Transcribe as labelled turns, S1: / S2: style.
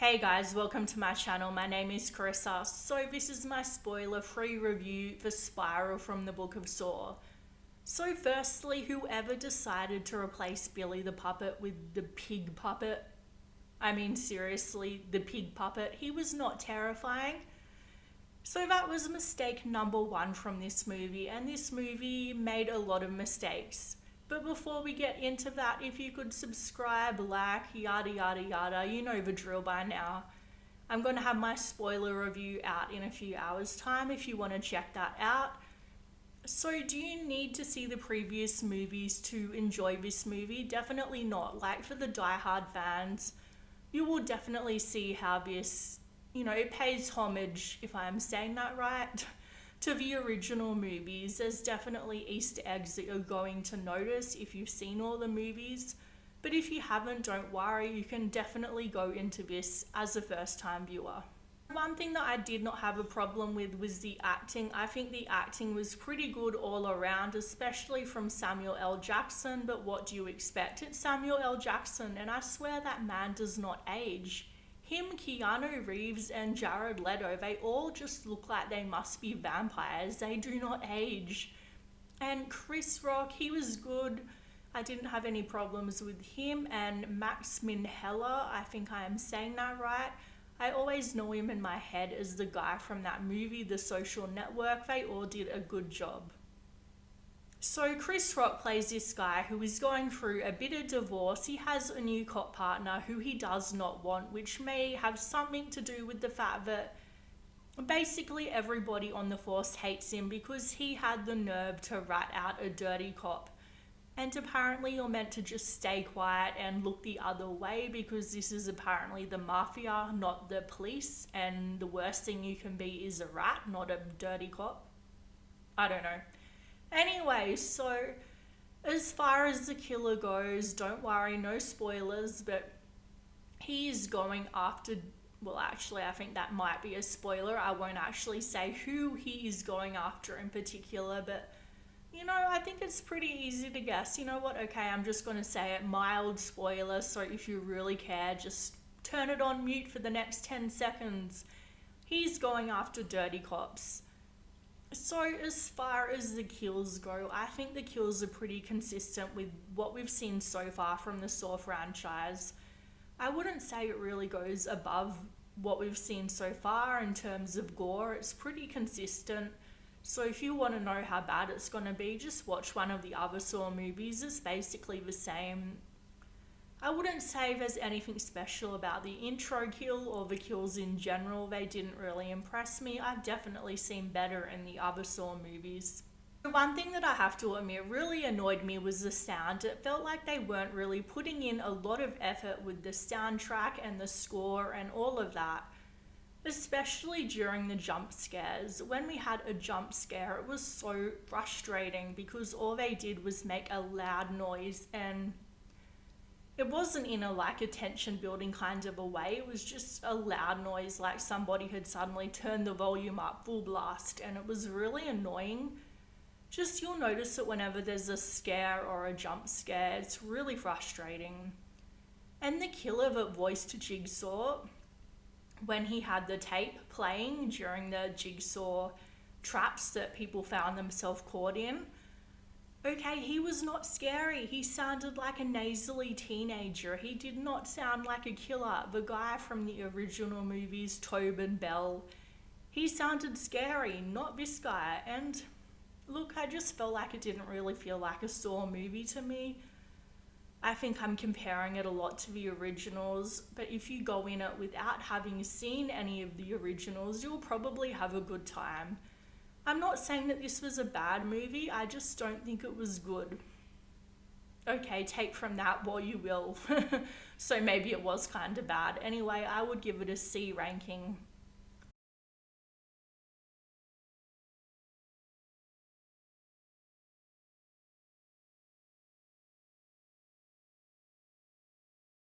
S1: Hey guys, welcome to my channel. My name is Carissa. So this is my spoiler-free review for Spiral from the Book of Saw. So firstly, whoever decided to replace Billy the puppet with the pig puppet, I mean seriously, the pig puppet, he was not terrifying. So that was mistake number one from this movie, and this movie made a lot of mistakes. But before we get into that, if you could subscribe, like, yada yada yada, you know the drill by now. I'm going to have my spoiler review out in a few hours' time if you want to check that out. So do you need to see the previous movies to enjoy this movie? Definitely not. Like, for the die-hard fans, you will definitely see how this, it pays homage, if I'm saying that right, to the original movies. There's definitely Easter eggs that you're going to notice if you've seen all the movies. But if you haven't, don't worry, you can definitely go into this as a first-time viewer. One thing that I did not have a problem with was the acting. I think the acting was pretty good all around, especially from Samuel L. Jackson. But what do you expect? It's Samuel L. Jackson, and I swear that man does not age. Him, Keanu Reeves, and Jared Leto, they all just look like they must be vampires. They do not age. And Chris Rock, he was good. I didn't have any problems with him. And Max Minghella, I think I am saying that right. I always know him in my head as the guy from that movie, The Social Network. They all did a good job. So Chris Rock plays this guy who is going through a bit of divorce. He has a new cop partner who he does not want, which may have something to do with the fact that basically everybody on the force hates him because he had the nerve to rat out a dirty cop. And apparently you're meant to just stay quiet and look the other way because this is apparently the mafia, not the police, and the worst thing you can be is a rat, not a dirty cop. I don't know. Anyway, so as far as the killer goes, don't worry, no spoilers, but he is going after, well, actually, I think that might be a spoiler. I won't actually say who he is going after in particular, but, I think it's pretty easy to guess. You know what? Okay, I'm just going to say it, mild spoiler, so if you really care, just turn it on mute for the next 10 seconds. He's going after dirty cops. So as far as the kills go, I think the kills are pretty consistent with what we've seen so far from the Saw franchise. I wouldn't say it really goes above what we've seen so far in terms of gore. It's pretty consistent. So if you want to know how bad it's going to be, just watch one of the other Saw movies. It's basically the same. I wouldn't say there's anything special about the intro kill or the kills in general. They didn't really impress me. I've definitely seen better in the other Saw movies. The one thing that I have to admit really annoyed me was the sound. It felt like they weren't really putting in a lot of effort with the soundtrack and the score and all of that. Especially during the jump scares. When we had a jump scare, it was so frustrating because all they did was make a loud noise, and it wasn't in a tension building kind of a way. It was just a loud noise, like somebody had suddenly turned the volume up full blast, and it was really annoying. Just you'll notice it whenever there's a scare or a jump scare. It's really frustrating. And the killer that voiced Jigsaw, when he had the tape playing during the Jigsaw traps that people found themselves caught in, okay, he was not scary. He sounded like a nasally teenager. He did not sound like a killer. The guy from the original movies, Tobin Bell, he sounded scary, not this guy. And look, I just felt like it didn't really feel like a Saw movie to me. I think I'm comparing it a lot to the originals, but if you go in it without having seen any of the originals, you'll probably have a good time. I'm not saying that this was a bad movie, I just don't think it was good. Okay, take from that what you will. So maybe it was kind of bad. Anyway, I would give it a C ranking.